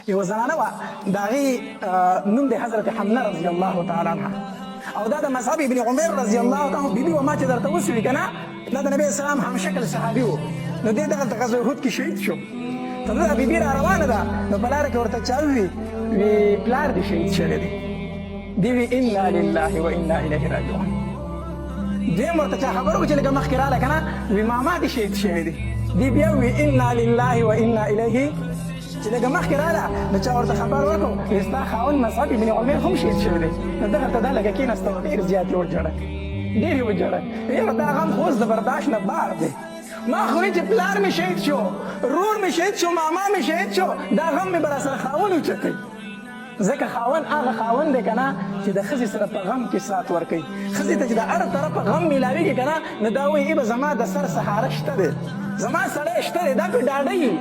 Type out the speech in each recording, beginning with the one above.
یوه زنانه وه د هغې نوم دی حضرت حمنه رضی الله تعالی عنها او دا د مصعب ابن عمر رضی الله تعالی بیبي وه ما چې درته وسوي که نه دا د نبي اسلام همشکل صحابي و نو دې دغلته غزوه احد کې شهید شو ته دا بیبي را روانه ده نو په لاره کې ورته چا ووي وی پلار دې شهید شوی دی دی وی انا لله و انا الیه راجعون دویم ورته چا خبر وکړو چې لږه مخکې راله که نه وی ماما دې شهید شوی دی دی بیا وی انا لله و انا الیه چې لږه مخکې راله نو چا ورته خبر ورکړو وی ستا خاوند مصعب ابن عمر هم شهید شوی دی نو دغلته دا لږه کېناسته او ډېر زیات یې وژړل ډېر یې وژړل یاره دا غم خو اوس د برداشت نه بار دی ما خو چې پلار مې شهید شو رور مې شهید شو ماما مې شهید شو دا غم مې به راسره خاوند اوچتوي ځکه خاوند هغه خاوند دی که نه چې د ښځې سره په غم کې سات ورکوي ښځې ته چې د هر طرفه غم میلاوېږي که نه نو دا وایي ای به زما د سر سهاره شته دی زما سړی شته دی دا پرې ډاډه وي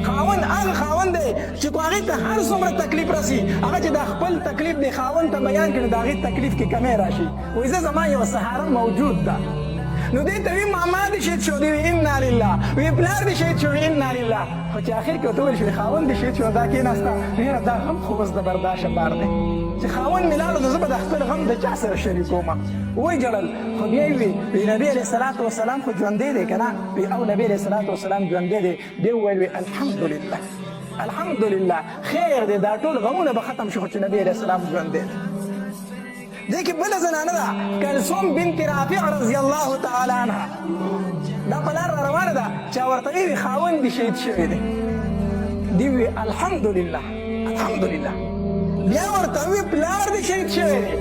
خاوند هغه خاوند دی چې کو هغې ته هر څومره تکلیف رسي هغه چې دا خپل تکلیف دی خاوند ته بیان کړي د هغې تکلیف کې کمی راشي وایي زه زما یوه سهاره موجود ده نو دې ته وی ماما دې شهید شو دی وی انا لله وی پلار دې شهید شو وی انا لله خو چې اخر کې ورته وویل شو خاوند دې شهید شو دا کېناسته یاره دا غم خو اوس د برداشته بار دی چې خاوند مې لاړو نو زه به د خپل غم د چا سره شریکومه وایي ژړل خو بیا یې وی نبي علیه صلات وسلام خو ژوندی دی که نه وی او نبي علیه صلات وسلام ژوندی دی بیا وویل وی الحمدلله الحمدلله خیر دی دا ټول غمونه به ختم شو خو چې نبي علیه السلام ژوندی دی دې کې بله زنانه ده کلثوم بنت رافع رضی الله تعالی عنها دا په لار را روانه ده چا ورته ویلي خاوند دې شهید شوی دی دې وی الحمدلله الحمدلله بیا ورته وی پلار دې شهید شوی دی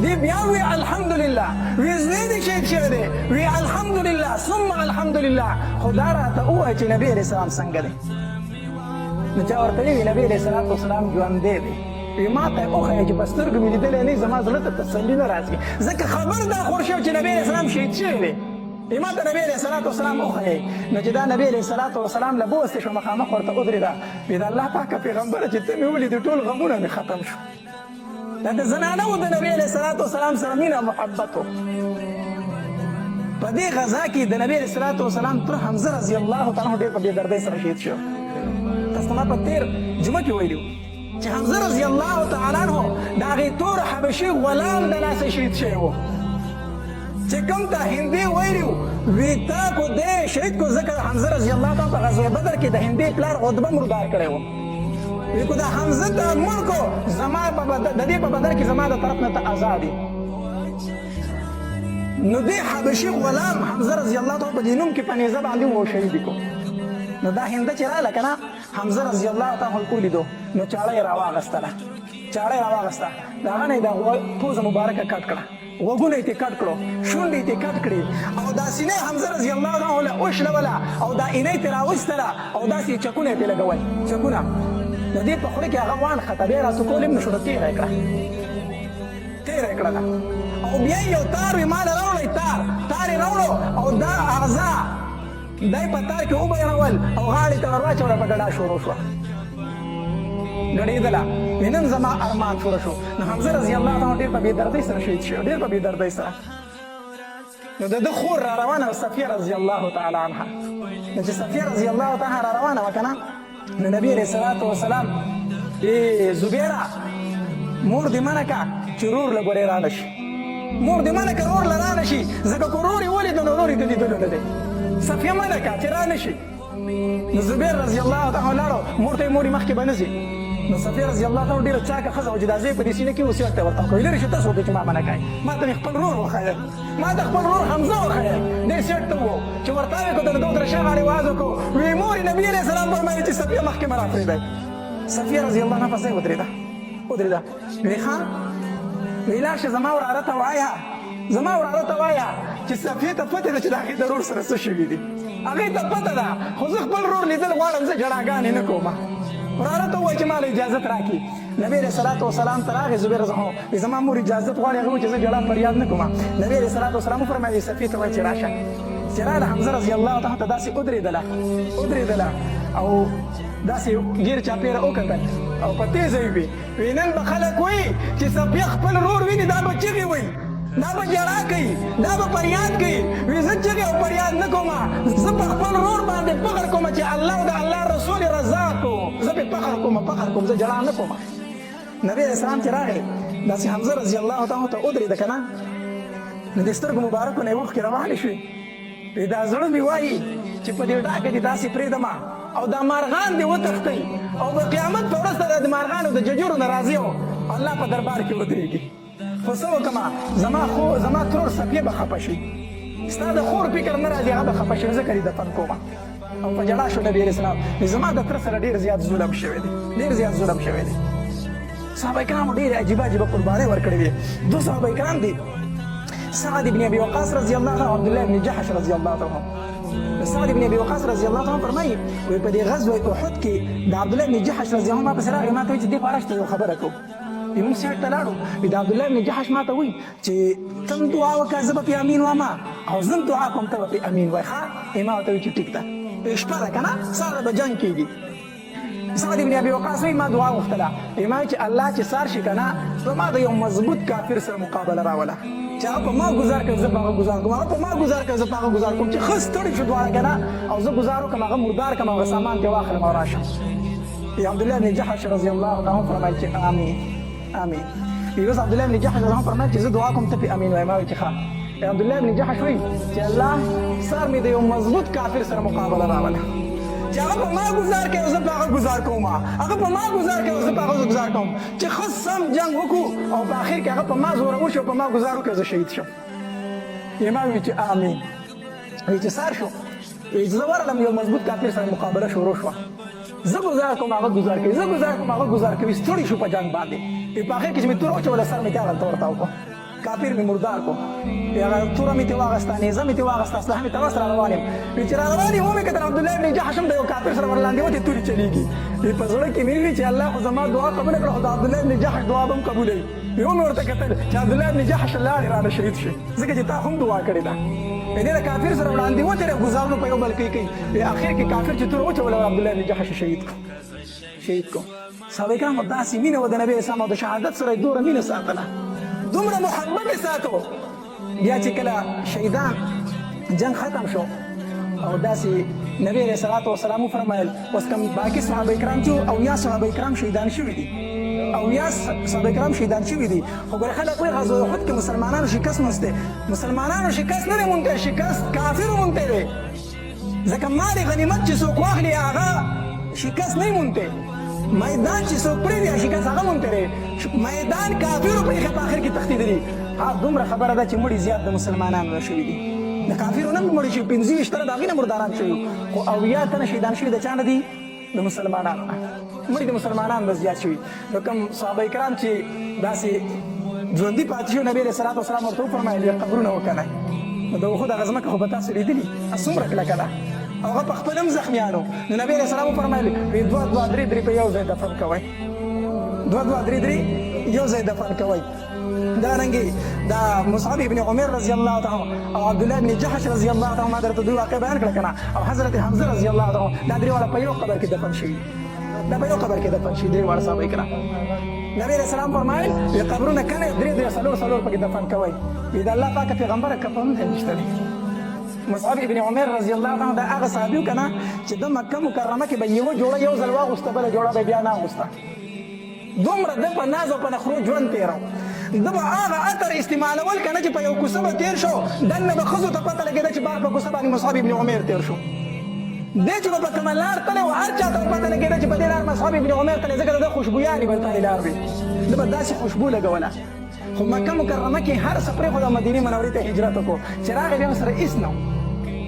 دې بیا وی الحمدلله وی زوی دې شهید شوی دی وی الحمدلله ثم الحمدلله خو دا راته ووایه چې نبي علیه السلام څنګه دی نو چا ورته وی نبي علیه الصلات وسلام ژوندی دی وی ما ته وښیه چې په سترګو مې لیدلی نه زما زړه ته تسلي نه راځي ځکه خبر دا خور شوی چې نبي علیه السلام شهید شوی دی ما ته نبي علیه الصلات وسلام وښیه نو چې دا نبي علیه الصلات وسلام له بوستې شو مخامخ ورته ودرېده وی د الله پاکه پیغمبره چې ته مې ولیدې ټول غمونه مې ختم شو دا د زنانو د نبي علیه الصلات وسلام سره مینه محبت و په دې غزا کې د نبي علیه الصلات وسلام تر حمزه رضی الله تعالی ډېر په بېدردۍ سره شهید شو تاسو ما په تېر جمعه کې ویلي چې حمزه رضی الله تعالی عنه د هغې تور حبشي غلام د لاسه شهید شوی و چې کوم ته هندي ویلي وی تا کو دی شهید کو ځکه حمزه رضی الله تعالی په غزوه بدر کې د هندي پلار عتبه مردار کړی و وی کو دا حمزه ته ملکو زما د دې په بدر کې زما د طرف نه ته آزاد یې نو دې حبشي غلام حمزه رضی الله تعالی په دې نوم کې په نیزه باندې و شهید کو نو دا هنده چې راغله که نه حمزه رضی الله تعالی عنه ولیدو نو چاړه یې راواغستله چاړه یې راواغسته د هغه نه یې دا پوزه مبارکه کټ کړه غوږونه یې ترې کټ کړو شونډې یې ترې کټ کړې او دا سینه حمزه رضی الله عنه له وشلوله او دا اینه یې ترې راویستله او داسې چکونه یې پرې لګول چکونه د دې په خوله کې هغه وانښته بیا یې راسکول هم نه شو تېره یې کړه تېره یې کړله او بیا یې یو تار وي ما له راوړی تار یې راوړو او دا اعضا دای په تار کې وبهرول او غاړې ته ور واچوله په ګډا شروع شوه ګډېدله نن زما ارمان شروع شو نو حمزه رضی الله تعالی ډېر په بېدردۍ سره شهید شو ډېر په بېدردۍ سره نو د ده خور را روانه وه صفیه رضی الله تعالی عنها نو چې صفیه رضی الله تعالی را روانه وه که نه نو نبي علیه الصلات وسلام زبیره مور دې منع که چې رور له ګورې را نه شي مور دې منع که رور له را نه شي ځکه که رور یې ولیدو نو رور یې د لیدلو نه دی صفیه منع که چې را نه شي نو زبیر رضی الله تعالی لاړو مور ته یې مورې مخکې به نه ځي نو صفیه رضی الله تعالی ډېره چاکه ښځه وه چې دا ځای په دې سینه کې اوس ورته ورته وکړئ لرې شو تاسو وکړئ چې ما منع کوئ ما ته مې خپل رور وښیه ما ته خپل رور حمزه وښیه دې سیټ ته وو چې ورته ویې کړو د دو درشه غاړې واز وکړو وی مورې نبي علیه السلام فرمایي چې صفیه مخکې مه راپرېږدئ صفیه رضی الله عنها په ځای ودرېده وی ښه وی لاړ شه زما وراره ته وایه زما وراره ته وایه چې صفیې ته پته ده چې د هغې د رور سره څه شوي دي هغې ته پته ده خو زه خپل رور لیدل غواړم زه جړاګانې نه کوم وراره ته ووایه چې ما له اجازت راکړي نبي علیه صلات وسلام ته راغی زبیر زما مور اجازت غواړي هغه وایي چې زه جړا فریاد نه کوم نبي علیه صلات وسلام وفرمایي صفیې ته وایي چې راشه چې راغله حمزه رضی الله تعالی ته داسې ودرېدله او داسې ګیر چاپېره وکتل او په تیزه یې وي نن به خلک وایي چې صفیه خپل رور ویني دا به چغې وایي دا به ژړا کوي دا به فریاد کوي وی زه چغې او فریاد نه کوم زه په خپل رور باندې فخر کوم چې الله او د الله رسول رضا کو زه پې فخر فخر کوم زه جړا نه کوم. نبی علیه السلام چې راغی داسې حمزه رضی الله تعالی ته ودرېده که نه نو د سترګو مبارکو نه یې اوښکې روانې شوې. دا زړه مې وایي چې په دې ډاګه دې داسې پرېږدم او دا مارغان دې وتښتئ او د قیامت په ورځ ته د مارغانو د ججورو نه راضي او الله په دربار کې ودرېږي. خو څه وکړمه زما ترور صفیه به خفه شي، ستا د خور فکر نه راځي هغه به خفه شي، ځکه دې دفن کومه. او په ژړا شو نبي علیه السلام زما د تره سره ډېر زیات ظلم شوی دی، ډېر زیات ظلم شوی دی. صحابه کرامو ډېرې عجیبه عجیبه قربانۍ ورکړې وې. دوه صحابه کرام دي، سعد بن ابي وقاص رضی الله عنه او عبدالله بن جحش رضی الله عنه. سعد بن ابي وقاص رضی الله عنه فرمایي وایي په دې غزوه احد کې د عبدالله بن جحش رضی الله عنه ما پسې راغی، ما ته وایي چې دې په اړه یو خبره کوو. موږ سیټ ته لاړو، د عبدالله بن جحش ما ته وایي چې ته دعا وکړه زه به پې امین واما او زه دعا کوم ته به پې امین وایې. ښه ما ورته وایي چې ټیک ده، شپه ده که نه سهار به جنګ کېږي. سعد بن ابي وقاص وایي ما دعا غوښتله، ما وایي چې الله چې سهار شي که نه په ما د یو مضبوط کافر سره مقابله راوله چې هغه په ما ګزار کوي زه په هغه ګزار کوم، هغه په ما ګزار کوي زه په هغه ګزار کوم، چې ښه ستړي شو دواړه که نه او زه ګزار وکړم هغه مردار کړم هغه سامان ترې واخلم او راشم. عبدالله بن جحش رضی الله عنه فرمایي چې آمین آمین. اوس عبدالله بن جحش رضی الله عنه فرمایي چې زه دعا کوم ته پې امین وایې. ما وایي چې ښه. عبدالله بن جحش وایي چې الله سر مې د یو مضبوط کافر سره مقابله راوله چې هغه په ما ګزار کوي او زه په هغه ګزار کوم، هغه په ما ګزار کوي او زه په هغه ګزار کوم، چې ښه سم جنګ وکړو او په آخر کې هغه په ما زورور شو، په ما ګزار وکړي زه شهید شم. امام وایي چې آمین. وایي چې سهار شو وایي زه ورغلم یو مضبوط کافر سره مقابله شروع شوه، زه ګزار کوم هغه ګزار کوي، زه ګزار کوم هغه ګزار کوي، ستړي شو په جنګ باندې. په آخر کې چې مې توره واچوله سر مې هغلته ورته وکړو، کافر مې مردار کو، هغه توره مې ترې واخېسته، نیزه مې ترې واخېسته، اسلحه مې تراس را روان یم. چې را روان یم ومې کتل عبدالله بن جحش هم د یو کافر سره ورلاندې وتې تورې چلېږي. په زړه کې مې وویل چې الله خو زما دعا قبوله کړه خو د عبدالله بن جحش دعا به هم قبولوي. ومې ورته کتل چې عبدالله بن جحش لاړې رانه شهید شي، ځکه چې تا هم دعا کړې ده. دې د کافر سره وړاندې وتې ګزارونه په یو بل کې کوي، اخر کې کافر چې توره وچوله عبدالله بن جحش شهید کو. صحابه کرامو داسې مینه وه د نبي اسلام او د شهادت سره یې دومره مینه ساتله، دومره محبت یې ساتو. بیا چې کله شهیدان جنگ ختم شو او داسې نبی علیه الصلاة والسلام وفرمایل اوس کوم باقي صحابه کرام چې اویا صحابه کرام شهیدان شوي دي، اویا صحابه کرام شهیدان شوي دي. خو ګوره خلک وایي غزوه احد کې مسلمانانو شکست مسته، مسلمانانو شکست نه دی مونته، شکست کافرو مونته دی، ځکه مال غنیمت چې څوک واخلي هغه شکست نه مونته، میدان چې څوک پرېږدي شکست هغه مونته دی، میدان کافرو پرېښی په آخر کې تښتېدلي. دومره خبره ده چې مړي زیات د مسلمانانو نه شوي دي، د کافرو نه مړي شوي 25 تنه د هغې نه مرداران شوي، خو اویا تنه شهیدان شوي د چا نه دي؟ د مسلمانانو نه. مړي د مسلمانانو نه زیات شوي. نو کوم صحابه کرام چې داسې ژوندي پاتې شوي نبي علیه الصلاة والسلام ورته وفرمایل یې قبرونه وکنئ. نو د احد هغه ځمکه خو به تاسو لیدلي څومره کلکه ده، هغه په خپل هم زخمیانو. نو نبي علیه السلام وفرمایل دوه دوه درې درې په یو ځای دفن کوئ، دوه دوه درې درې یو ځای دفن کوئ. دارنګې دا مصعب ابن عمر رضی الله تعالی او عبدالله بن جحش رضی الله تعالی ما درته دوی واقع بیان کړه کنه، او حضرت حمزه رضی الله تعالی دا درې واړه په یو قبر کې دفن شوي، دا په یو قبر کې دفن شوي درې واړه صحابه کرام. نبی علیه السلام فرمایل قبرونه کنه درې درې څلور پکې دفن کوئ. د الله پاک پیغمبر کفنونه نشته دی. مصعب ابن عمر رضی الله تعالی دا هغه صحابي و کنه چې د مکه مکرمه کې به یوه جوړه یو ځل واغوسته بله جوړه به بیا نه اغوسته، دومره د په ناز او په نخرو ژوند تېرو. د به هغه عطر استعمالول که نه چې په یو کوڅه به تېر شو دننه به ښځو ته پته لګېده چې بار په کوڅه باندې مصعب ابن عمر تېر شو، دی چې به په کومه لار تللی و هر چا ته به پته لګېده چې په دې لار مصعب ابن عمر تللی، ځکه د ده خوشبویانې به تلې لار وي، ده به داسې خوشبو لګوله. خو مکه مکرمه کې هر څه پرېښود او مدینې منورې ته هجرت وکړو، چې راغی بیا ورسره هېڅ نه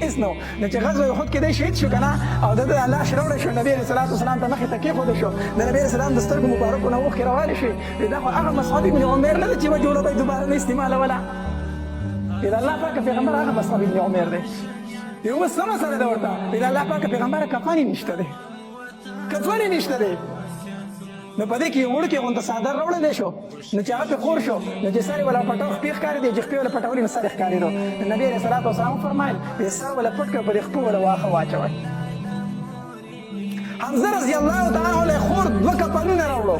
هېڅ نه و. نو چې غزوه احد کې دی شهید شو که نه او د ده لاش راوړی شو، نبي علیه الصلاة والسلام ته مخې ته کېښودل شو، د نبي علیه السلام د سترګو مبارکو نه اوښکې روانې شوې. دا خو هغه مصعب ابن عمر نه ده چې یوه جوړه به یې دوباره نه استعمالوله، د الله پاک پیغمبر هغه مصعب ابن عمر دی. یو بس څه مسله ده ورته؟ د الله پاک پیغمبره کفن یې نشته دی، کفن یې نشته دی. نو په دې کې یو وړوکی غونته څادر راوړلی شو، نو چې هغه پرې خور شو، نو چې سر یې ولا پټو خپې ښکارېدې، چې خپې ولا پټولې نو سر یې ښکارېدو. نبي علیه الصلاة والسلام وفرمایل سر ولا پټ کړه، په دې خپو ولا واښه واچوئ. حمزه رضی الله تعالی عنه خور دوه کفنونه راوړو،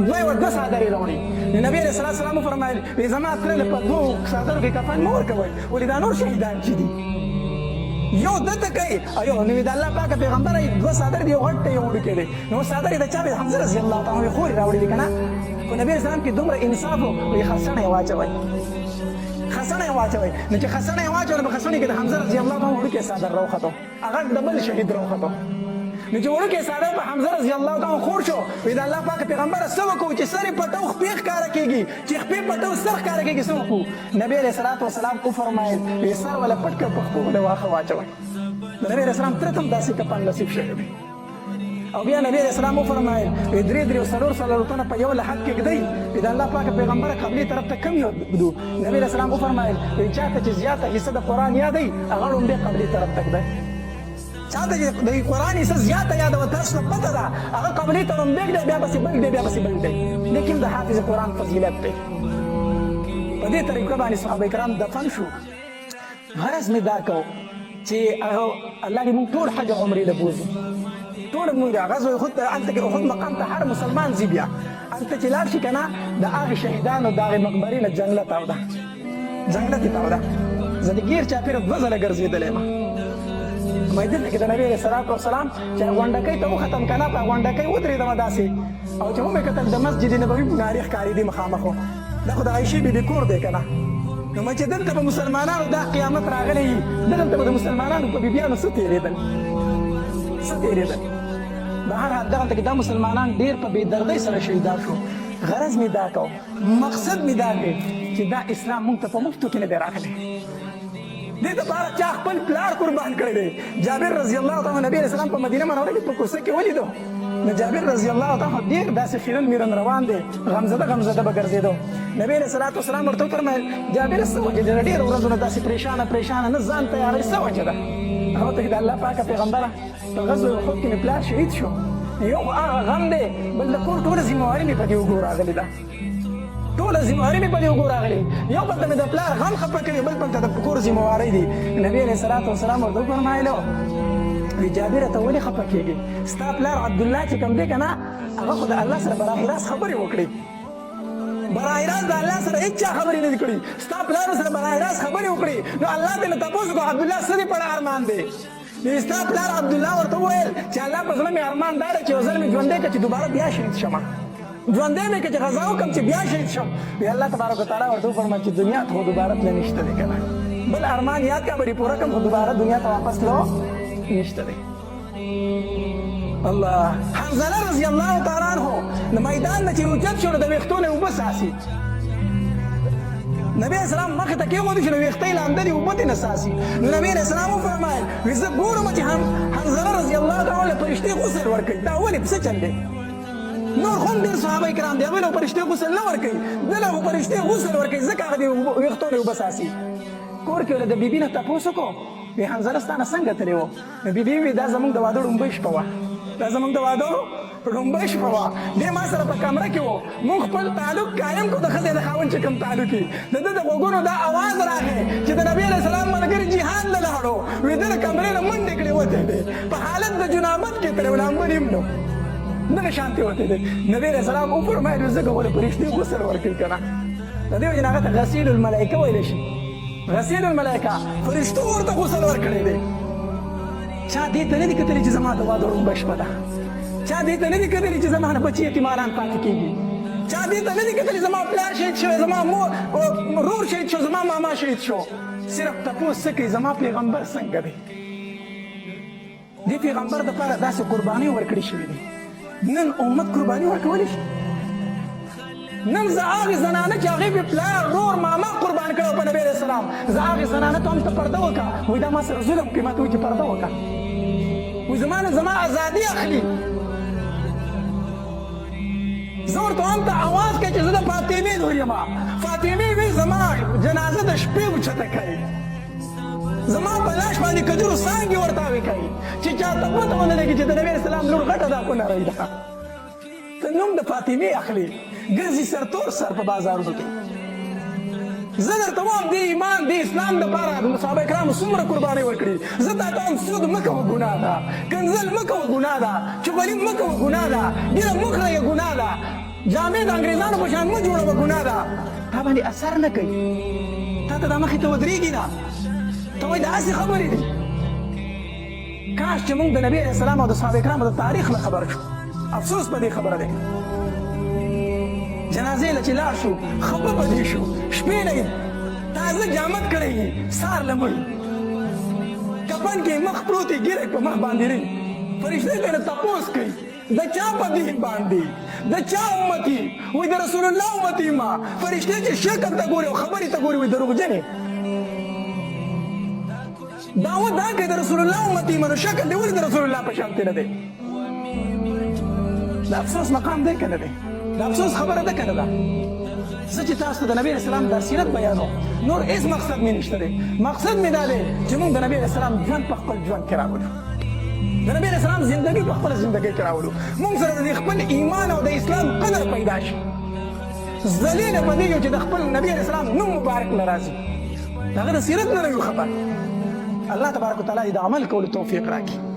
دوه یې دوه څادرې راوړي. نو نبي علیه الصلاة والسلام وفرمایل، زما تره له په دوو څادرو کې کفن مه ورکوئ، ولې دا نور شهیدان چې دي، دا نور شهیدان چې دي. نبي علیه الصلاة والسلام وفرمایل چې زما تره له په دوو څادرو کې کفن مه ورکوئ، ولې دا نور شهیدان چې دي. یو دته کوي او یو نو د الله پاک پیغمبر دوه صادر دی، یو غټ دی یو وړوکی دی. نو صادر د چا دی؟ حمزه رضی الله تعالی عنہ خورې راوړي دي که نه. خو نبي اسلام کې دومره انصاف و، وایي خرڅنه یې واچوئ، خرڅنه یې واچوئ. نو چې خرڅنه یې واچوله په خرڅنې کې د حمزه رضی الله تعالی عنہ وړوکی صادر راوخته، هغه د بل شهید راوخته. نو چې وړوکی صادر په حمزه رضی الله تعالی عنہ خور شو، وایي د الله پاک پیغمبره څه وکړو چې سر یې پټو خپې ښکاره کېږي، چې خپې پټو سر ښکاره کېږي، څه وکړو؟ نبي علیه الصلاة وسلام وفرمایل وایي سر وله پټ کړه، په خپو وله واښه واچوئ. د نبی علیه السلام تره ته هم داسې کفن نصیب شوی دی. او بیا نبی علیه السلام وفرمایل وایي درې او څلور تنه په یو لحد کې ږدئ، وایي د الله پاک پیغمبره قبلې طرف ته کم ږدو؟ نبی علیه السلام وفرمایل وایي چاته چې زیاته حصه د قرآن یادوي هغه ړومبې قبلې طرف ته ږدئ. چاته چې د قرآن حصه زیاته یادوه تاسو ته پته ده هغه قبلې ته ړومبې ږدئ، بیا پسې بل دی، بیا پسې بل دی. لیکن د حافظ قرآن فضیلت دی. په دې طریقه باندې صحابه کرام دفن شو. غرض مې دا کو چې الله دې موږ ټول حج او عمرې له بوځو، ټول موږ غزوه احد ته هلته کې احد مقام ته هر مسلمان ځي. بیا هلته چې لاړ شي که نه د هغې شهیدانو د هغې مقبرې نه جنګله تاوده، جنګله تې تاوده. زه د ګیر چاپېره 2 ځله ګرځېدلی یم. دلته کې د نبي علیه الصلاة وسلام چې غونډکۍ ته وختم که نه، په غونډکۍ ودرېدم داسې، او چې ومې کتل د مسجد نبوي نارې ښکارېدې مخامخ و. دا خو د عایشې بیبي کور دی که نه. نو چې دلته به مسلمانانو دا قیامت راغلی وي، دلته به د مسلمانانو په بیبیانو څه تېرېدل، څه تېرېدل. بهرحال دغلته کې دا مسلمانان ډېر په بېدردۍ سره شهیدان شو. غرض مې دا کو، مقصد مې دا دی چې دا اسلام موږ ته په مفتو کې نه دی راغلی. دې دپاره چا خپل پلار قربان کړی دی. جابر رضی الله تعالی نبی علیه السلام په مدینه منوره کې په کوڅه کې ولیدو. نو جابر رضی الله تعالی ډېر داسې خیرن میرن روان دی، غمزده غمزده به ګرځېدو. نبی علیه الصلاة وسلام ورته وفرمیل جابر څه وجه ده؟ ډېرو ورځو نه داسې پریشانه نه ځان تیاروي، څه وجه ده؟ هغه ورته د الله پاکه پیغمبره په غزوه احد کې مې پلار شهید شو. یو خو هغه غم دی، بل د کور ټوله ذمهواري مې په دې اوږو راغلې ده، ټوله ذمهواري مې په دې اوږو راغلې. یو بل ته مې د پلار غم خفه کوي، بل بل ته د کور ذمهوارۍ دي. نبي علیه الصلاة وسلام ورته وفرمایلو وی جابره ته ولې خفه کېږي؟ ستا پلار عبدالله چې کوم دی که نه هغه خو د الله سره براح راست خبرې وکړې، براح راست د الله سره هېڅ چا خبرې نه دي کړي. ستا پلار سره براح راست خبرې وکړي. نو الله دې نه تپوس وکړو عبدالله څه دې په ارمان دی؟ ستا پلار عبدالله ورته وویل چې الله په زړه مې ارمان دا دی چې یو ځل مې ژوندی کړه چې دوباره بیا شهید شمه، ژوندی مې کړه چې غذا وکړم چې بیا شهید شم. وی الله تبارک وتعالی ورته وفرمایل چې دنیا ته خو دوباره تله نشته دی که نه، بل ارمان یاد کړه به دې پوره کړم، خو دوباره دنیا ته واپس تلو نشته دی. الله حنظله رضی الله تعالی عنہ د میدان نه چې اوچت شو نو د ویښتو نه اوبه څاڅي. نبی علیه السلام مخې ته کېښودی چې نو ویښته یې لانده دي، اوبه ترې نه څاڅي. نو نبی علیه السلام وفرمایل وایي زه ګورم چې حنظله رضی الله تعالی عنہ فرشتې غسل ورکوي. دا ولې څه چل دی؟ نور خو هم ډېر صحابه کرام دي هغوی له فرشتې غسل نه ورکوي، دله خو فرشتې غسل ورکوي ځکه هغه د ویښتو نه اوبه څاڅي. کور کې له د بیبي نه تپوس وکړو وی حنظله ستا نه څنګه تللی و؟ نو بیبي وی دا زموږ د واده ړومبۍ شپه وه، دا زموږ د واده ړومبۍ شپه وه. دی ما سره په کمره کې و، موږ خپل تعلق قایم کړو د ښځې د خاوند چې کوم تعلق وي. د ده د غوږونو دا اواز راغی چې د نبي علیه السلام ملګري جهاد له لاړو. وی ده د کمرې نه منډې کړې وتی دی، په حالت د جنابت کې تللی و، لامبل هم نو دغه شانتې وتی دی. نبي علیه السلام وفرمایل ځکه ولې فرشتې غسل ورکوي که نه. د دې وجې نه هغه ته غسیل الملایکه ویلی شي، غسیل الملائکه فرشتو ورته غسل ورکړی دی. چا دې ته نه دي کتلي چې زما د واده ړومبه شپه ده، چا دې ته نه دي کتلي چې زما نه بچي یتیمانان پاتې کېږي، چا دې ته نه دي کتلي زما پلار شهید شوی، زما ورور شهید شو، زما ماما شهید شو. صرف تپوس څه کوي زما پیغمبر څنګه دی؟ دې پیغمبر دپاره داسې قربانۍ ورکړې شوې دي. نن امت قرباني ورکولی شي؟ نن زه هغې زنانه چې هغې مې پلار رور ماما قربان کړی په نبي علیه السلام، زه هغې زنانه ته هم ته پرده وکړه. وایي دا ما سره ظلم کوي، ما ته وایي چې پرده وکړه. وایي زما نه زما ازادي اخلي. زه ورته هم ته اواز کوي چې زه د فاطمې لور یم. فاطمې وایي زما جنازه د شپې اوچته کوي، زما په لاس باندې کجورو څانګې ورتاوې کوي چې چاته پته ونه لګي چې د نبي علیه السلام لور غټه ده کونړۍ ده. ته نوم د فاطمې اخلي، ګرځي سرتور سر په بازارونو کې. زه درته وایم دې ایمان دې اسلام دپاره د صحابه کرامو څومره قربانۍ ورکړي. زه تا ته وایم سود مه کوه ګناه ده، کنځل مه کوه ګناه ده، چغلي مه کوه ګناه ده، ګیره مه خړیه ګناه ده، جامې د انګریزانو په شان مه جوړوه ګناه ده. تا باندې اثر نه کوي، تا ته دا مخې ته ودرېږي نه، ته وایي دا هسې خبرې دي. کاش چې موږ د نبی علیه السلام او د صحابه کرامو د تاریخ نه خبر شو. افسوس په دې خبره دی. جنازې له چې لاړ شو خپه په دې شو، شپې نه تازه جامد کړی وي، سهار له مړ کفن کې مخ پروت وي، ګیرک په مخ باندې ري، فرشتې ترې تپوس کوي د چا په دین باندې، د چا امتي؟ وایي د رسول الله امتي ما. فرشتې چې شکل ته ګوري او خبرې ته ګوري وایي دروغجنې. دعوه دا کوي د رسول الله امتي ما، نو شکل دې ولې د رسول الله په شان نه دی؟ د افسوس مقام دی که نه دی؟ د افسوس خبره ده که نه ده؟ زه چې تاسو ته د نبي علیه السلام دا سیرت بیانوم، نور هېڅ مقصد مې نشته دی. مقصد مې دا دی چې موږ د نبي علیه السلام ژوند په خپل ژوند کې راولو، د نبی علیه السلام زندګي په خپله زندګۍ کې راولو، موږ سره د خپل ایمان او د اسلام قدر پیدا شي. ذلیل په دې یو چې د خپل نبی علیه السلام نوم مبارک نه راځي، د هغه د سیرت نه یو خبر. الله تبارک وتعالی د عمل کولو توفیق راکړي.